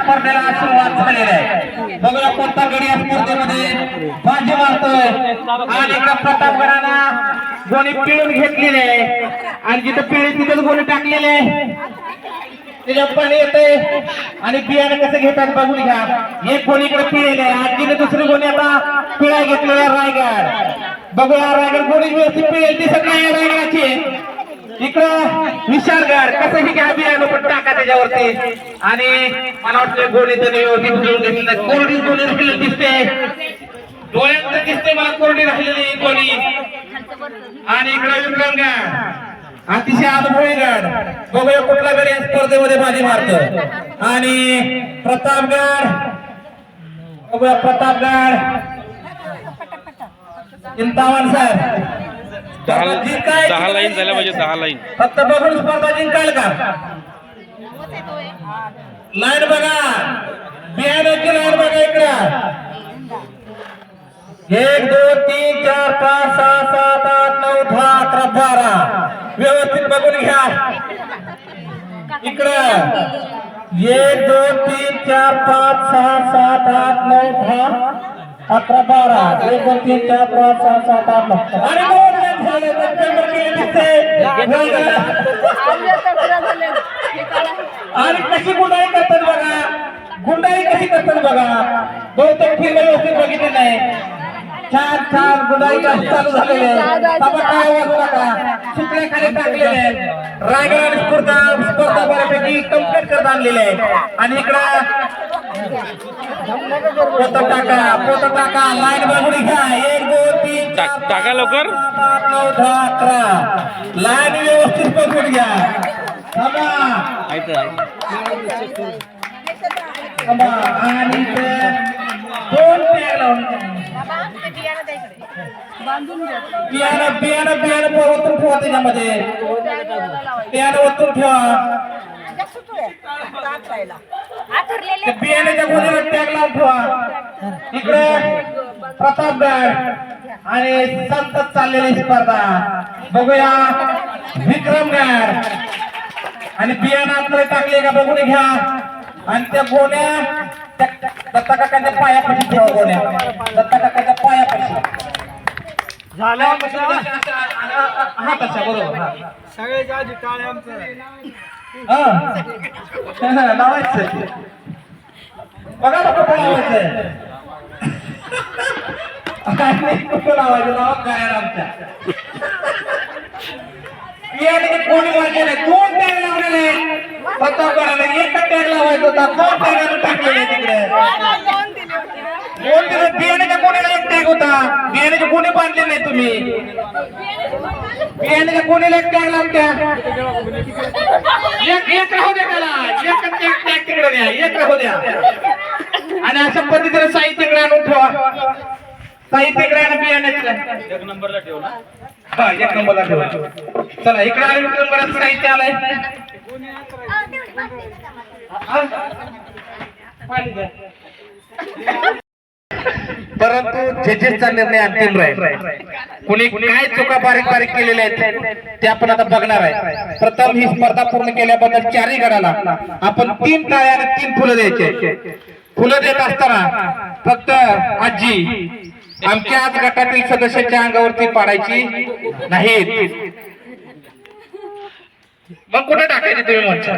स्पर्धेला सुरुवात झालेली आहे. बघूया कोणता गडी या स्पर्धेमध्ये बाजी मारतोय. आणि एका प्रतापगडाला गोणी पिळून घेतलेली आहे आणि जिथं पिळी तिथेच गोणी टाकलेली आहे. त्याच्या पाणी येते आणि बियाणे कसं घेतात बघून घ्या. एक गोणी इकडे पिळेले आजीने दुसरी गोणी आता पिळा घेतलेला रायगड. बघूया रायगड गोणी व्यवस्थित पिळेल ती सगळी रायगडाची. इकडं विशालगड कसं ही घ्या बियाणं पण टाका त्याच्यावरती. आणि मला वाटतं गोणी त्यांनी व्यवस्थित पिळून घेतली. कोरडी गोणी राहिलेली दिसते, डोळ्यात दिसते मला कोरडी राहिलेली गोणी. आणि इकडे विक्रमगड अतिशय अनुभवी गड. बघूया कुठला गड या स्पर्धेमध्ये बाजी मारतो. आणि प्रतापगड बघूया प्रतापगड चिंतामण सर 10 लाईन झाल्या पाहिजे 10 लाईन. फक्त बघून स्पर्धा जिंकाल का? लाईन बघा, बियाण्याची लाईन बघा इकडं. 1 2 3 4 5 6 7 8 9 10 11 12 व्यवस्थित बघून घ्या इकडं. 1 2 3 4 5 6 7 8 9 10 11 12 1 2 3 4 5 6 7 8 9 आणि झाले आणि कशी गुंडाई करतात बघा, गुंडाई कशी करतात बघा. बहुतेक फिल्म व्यवस्थित बघितले नाही. छान छान गुंडाई चालू झालेले. काय वाजू नका, सुकळे खाली टाकलेले. रायगड स्पर्धा बऱ्यापैकी कम्प्लीट करत आणलेले आहे. आणि इकडं पोत टाका लाईन बघून घ्या. 1 2 3 टाका लवकर 8 9 10 11 लाईन व्यवस्थित बघून घ्या. आणि दोन पेर लावून बियाणं ओतून ठेवा त्याच्यामध्ये. बियाणं ओतून ठेवा. बियाण्याच्या गोणीला टॅग लावून ठेवा. इकडे प्रतापगड आणि संतत चाललेली स्पर्धा. बघूया विक्रमगड आणि बियाणं आतमध्ये टाकले का बघून घ्या. आणि त्या गोण्या दत्ता काकांच्या पायापाशी ठेवा. गोण्या दत्ता काकांच्या पायापाशी झाल्या. हा तशा बरोबर सगळ्याच्या आधी टाळ्या आमचं लावायचं बघा ना कुठं लावायचं. कुठं लावायचं लावा काय आमच्या बियाणे कोणी वाढलेले 2 टॅग लावलेले. प्रतापगडाला 1 टॅग लावायचा होता, 2 टॅग टाकलेले तिकडे. 2 दिवस बियाण्याच्या कोणीला 1 टॅग होता. बियाण्याचे कोणी बांधले नाही तुम्ही. बियाण्याच्या कोणीला 1 टॅग लावून द्या. एक राहू द्या त्याला. एक टॅग तिकडे द्या, 1 राहू द्या. आणि अशा पद्धतीने साहित्य आणून ठेवा. साहित्य बियाण्याचं 1 नंबरला ठेव ना. हा 1 नंबरला ठेवा. चला इकडे आणि बरंच साहित्य आलंय. परंतु जजेसचा निर्णय अंतिम राहील. कुणी काय चुका बारीक केलेल्या आहेत ते आपण आता बघणार आहे. प्रथम ही स्पर्धा पूर्ण केल्याबद्दल 4ही गडाला आपण 3 टाळ्या आणि 3 फुलं द्यायचे. फुलं देत असताना फक्त आजी आमच्या आज गटातील सदस्याच्या अंगावरती पाडायची नाहीत. मग कुठे टाकायची तुम्ही म्हणता.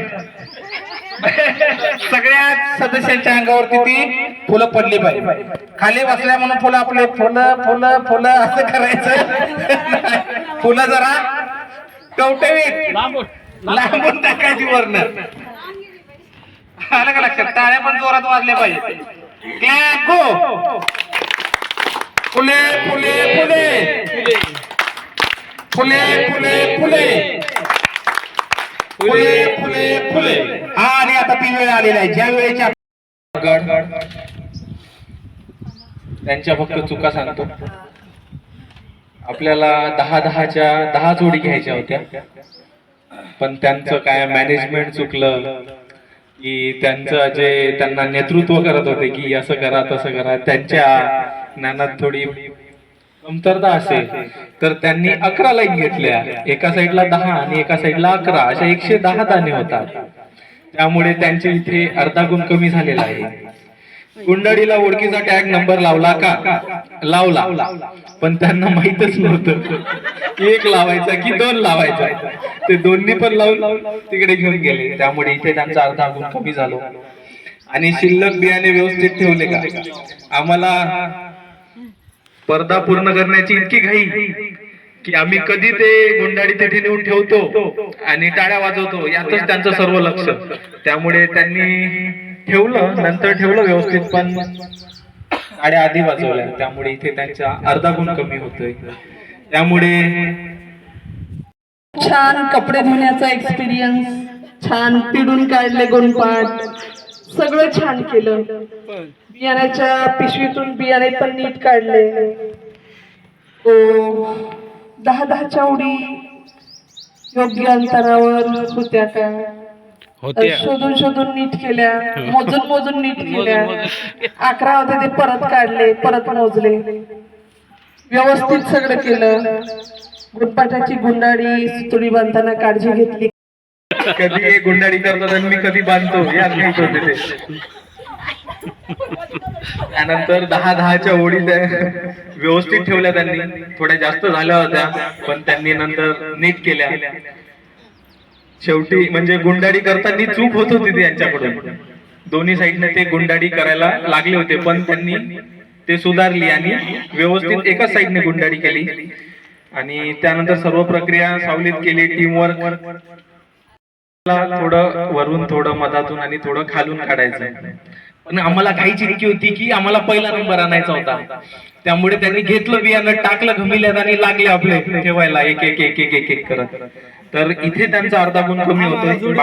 सगळ्या सदस्यांच्या अंगावरती ती फुलं पडली पाहिजे. खाली बसल्या म्हणून फुलं आपले फुलं फुलं फुलं असं करायचं. फुलं जरा टवटवीत लांबून टाकायची वरनं. आलं का लक्षात. टाळ्या पण जोरात वाजल्या पाहिजे. क्लॅप गो. फुले फुले फुले फुले फुले फुले फुले फुले फुले. आणि आता ती वेळ आलेली आहे ज्या वेळेच्या त्यांच्या फक्त चुका सांगतो. आपल्याला 10 जोडी घ्यायच्या होत्या, पण त्यांचं काय मॅनेजमेंट चुकलं की त्यांचं जे त्यांना नेतृत्व करत होते की असं करा तसं करा, त्यांच्या ज्ञानात थोडी कमतरता असेल तर त्यांनी 11 लाईन घेतल्या. एका साईडला 10 आणि एका साईडला 11 अशा 110 दाणे होतात. त्यामुळे त्यांच्या इथे अर्धा गुण कमी झालेला आहे. गुंडाळीला ओळखीचा टॅग नंबर लावला का? लावला, पण त्यांना माहीतच नव्हतं एक लावायचा की 2 लावायचा. ते दोन्ही पण लावून तिकडे घेऊन गेले, त्यामुळे इथे त्यांचा अर्धा गुण कमी झालो. आणि शिल्लक बियाणे व्यवस्थित ठेवले का? आम्हाला स्पर्धा पूर्ण करण्याची इतकी घाई की आम्ही कधी ते गुंडाळी तिथे नेऊन ठेवतो आणि टाळ्या वाजवतो, यातच त्यांचं सर्व लक्ष. त्यामुळे त्यांनी ठेवलं, नंतर ठेवलं व्यवस्थित, पण टाळ्या आधी वाजवल्या, त्यामुळे इथे त्यांचा अर्धा गुण कमी होतोय. त्यामुळे छान कपडे धुण्याचा एक्सपिरियन्स, छान पिडून काढले गोणपाट, सगळं छान केलं. बियाण्याच्या पिशवीतून बियाणे पण नीट काढले. 10-10च्या उडी योग्य अंतरावर होत्या का? शोधून शोधून नीट केल्या, मोजून नीट केल्या. 11 होते ते परत काढले, परत मोजले, व्यवस्थित सगळं केलं. गुणपाठाची गुंडाळी सुतळी बांधताना काळजी घेतली. कधी गुंडाळी करतात आणि मी कधी बांधतो यात माहित होते ते. त्यानंतर 10-10च्या ओळी व्यवस्थित ठेवल्या त्यांनी. थोड्या जास्त झाल्या होत्या, पण त्यांनी नंतर नीट केल्या. शेवटी म्हणजे गुंडाळी करताना चूक होत होती ती यांच्याकडून. दोन्ही साईडने ते गुंडाळी करायला लागले होते, पण त्यांनी ते सुधारली आणि व्यवस्थित एकाच साईडने गुंडाळी केली. आणि त्यानंतर सर्व प्रक्रिया सावलीत केली. टीमवर्क, थोडं वरून, थोडं मधातून आणि थोडं खालून काढायचं. पण आम्हाला घाईची इतकी होती की आम्हाला पहिला नंबर आणायचा होता. त्यामुळे त्यांनी घेतलं बियाणं, टाकलं घमिल्यात आणि लागले आपले ठेवायला एक एक एक एक एक एक करत. तर इथे त्यांचा अर्धा गुण कमी होतो.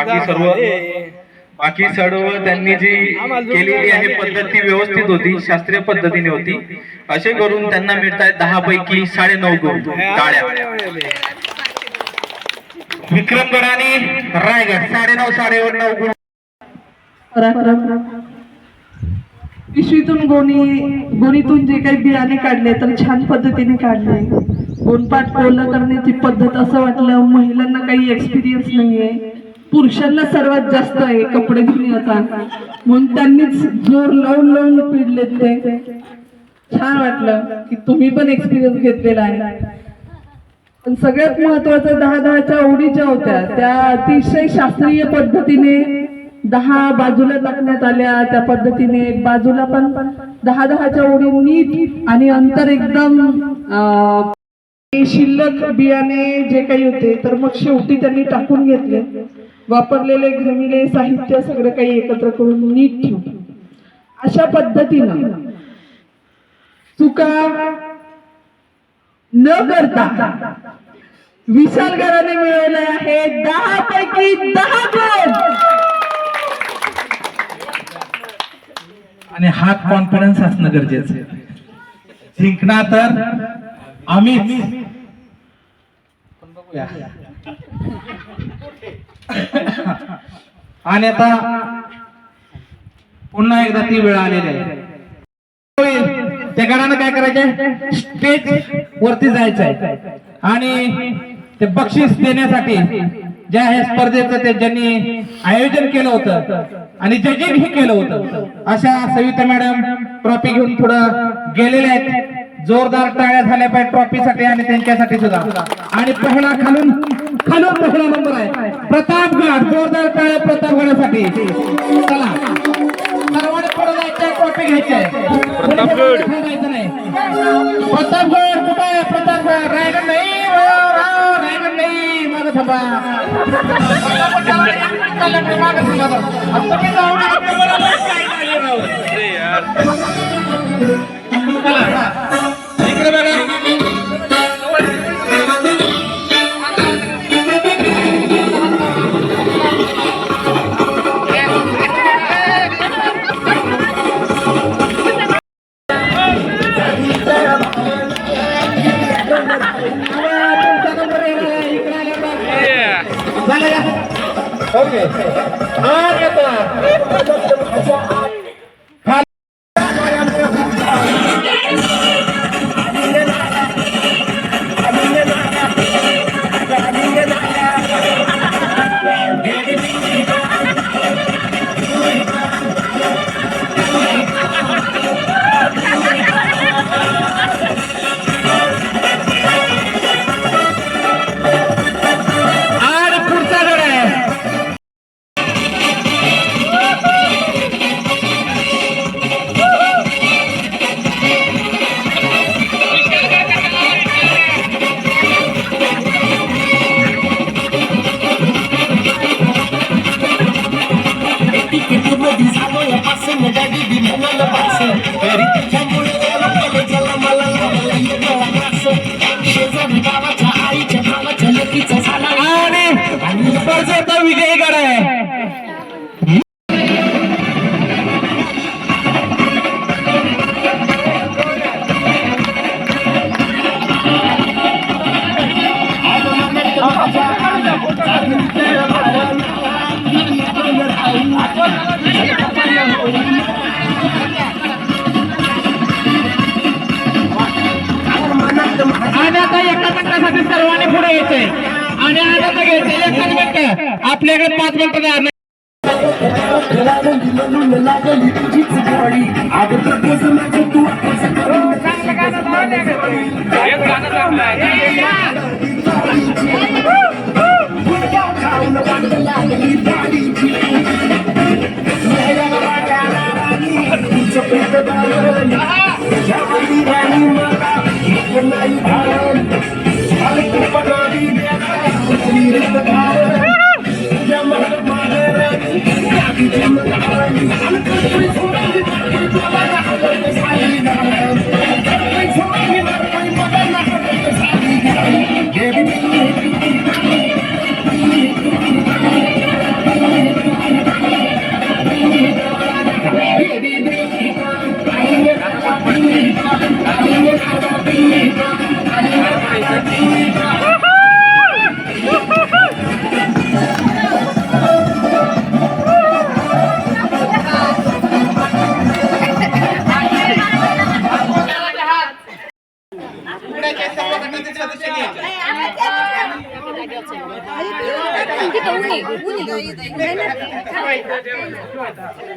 बाकी सर्व त्यांनी जी केलेली आहे पद्धत ती व्यवस्थित होती, शास्त्रीय पद्धतीने होती. असे करून त्यांना मिळतात 10 पैकी 9.5 गुण. टाळ्या. विक्रमगड आणि रायगड 9.5 गुण. पिशवीतून गोणीतून जे काही बियाणे काढले तर छान पद्धतीने काढले. गोणपाट पूर्ण करण्याची पद्धत, असं वाटलं महिलांना काही एक्सपिरियन्स नाहीये, पुरुषांना सर्वात जास्त आहे कपडे धुण्याचा, म्हणून त्यांनीच जोर लावून पिडले. ते छान वाटलं की तुम्ही पण एक्सपिरियन्स घेतलेला आहे. पण सगळ्यात महत्वाचं 10-10च्या ओळी ज्या होत्या त्या अतिशय शास्त्रीय पद्धतीने 10 बाजूला टाकण्यात आल्या. त्या पद्धतीने बाजूला पण 10-10च्या ओळी नीट आणि अंतर एकदम. शिल्लक बियाणे जे काही होते तर मग शेवटी त्यांनी टाकून घेतले. वापरलेले घमिले साहित्य सगळं काही एकत्र करून नीट ठेवलं. अशा पद्धतीनं चुका न करता विशालगडाने मिळवले आहे 10 पैकी 10 गुण. आणि हात कॉन्फिडन्स असणं गरजेचं आहे. जिंकणार तर आम्हीच. आणि आता पुन्हा एकदा ती वेळ आलेली आहे. त्या गडानं काय करायचंय, स्टेज वरती जायचंय आणि ते बक्षीस देण्यासाठी ज्या हे स्पर्धेचं ते ज्यांनी आयोजन केलं होतं आणि जजिंग ही केलं होतं, अशा सविता मॅडम ट्रॉफी घेऊन पुढं गेलेल्या आहेत. जोरदार टाळ्या झाल्या पाहिजे ट्रॉफीसाठी आणि त्यांच्यासाठी सुद्धा. आणि पहिला खालून पहिला नंबर आहे प्रतापगड. जोरदार टाळ्या प्रतापगडासाठी. चला सर्वांनी पुढे जायचं, ट्रॉफी घ्यायची. प्रतापगड कुठं आहे? प्रतापगड. रायगड नाही, रायगड नाही. मागं थांबा. इकडे बघा. ओके. मध्ये झालं पासून गाडी बी म्हणाल पासून तरी तिच्यामुळे मला शेजारी गावाच्या आईच्या भावाच्या लेकीचा झाला आणि स्पर्धेचा विजयी गड आहे. आणि आता एका मिनिटासाठी सर्वांनी पुढे यायचंय आणि आता घ्यायचं एकच मिनिट आपल्याकडे 5 मिनिटं द्या.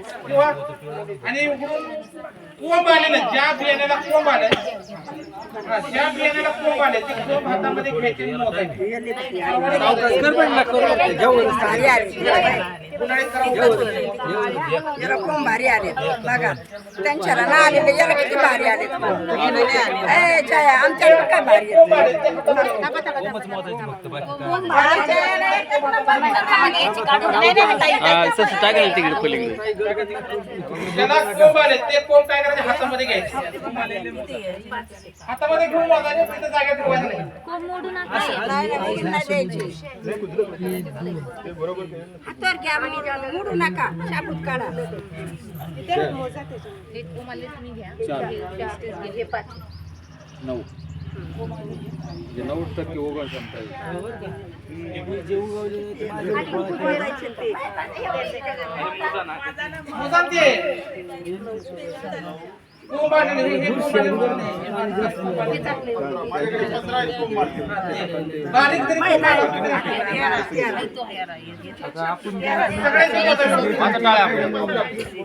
आणि उघडून कोंब आलेलं ज्या बियाण्याला कोंब आलं ज्या बियाण्याला कोंब आले ते कोंब हातामध्ये घ्यायचे कोण भारी आले बघा त्यांच्या ना आलेले याला किती भारी आले आमच्याकडे काय भारी टाकायला तिकडे पलीकडे ज्याला कोंब आले ते कोंब काय करायचे हातामध्ये घ्यायचे हातामध्ये घेऊन वाजायचे तिथे जागेत ठेवायचं नाही. हातावर घ्या म्हणे मोडू नका शाबूत काढा मुजांती कोंब आलेले हे कोंब आलेले बारीक तरी कोंब आला.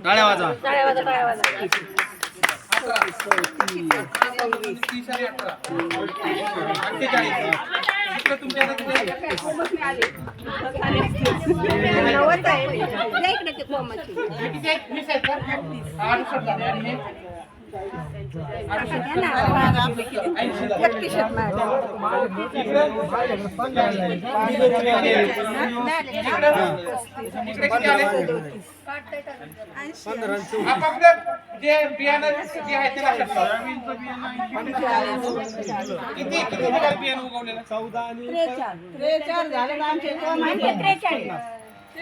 टाळ्या वाजा आपापलं जे बियाणं जे आहे ते लक्षात ठेवा. किती प्रकार बियाणं उगवलेलं? 43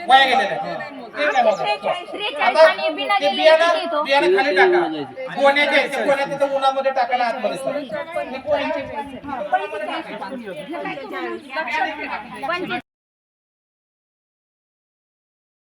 वाया गेलेलं आहे. ते काय होतं? आता ते बियाणं खाली टाका. गोण्याचे आहेत, ते गोण्या तिथं उन्हामध्ये टाकायला आतमध्ये असतात. हे गोण्या-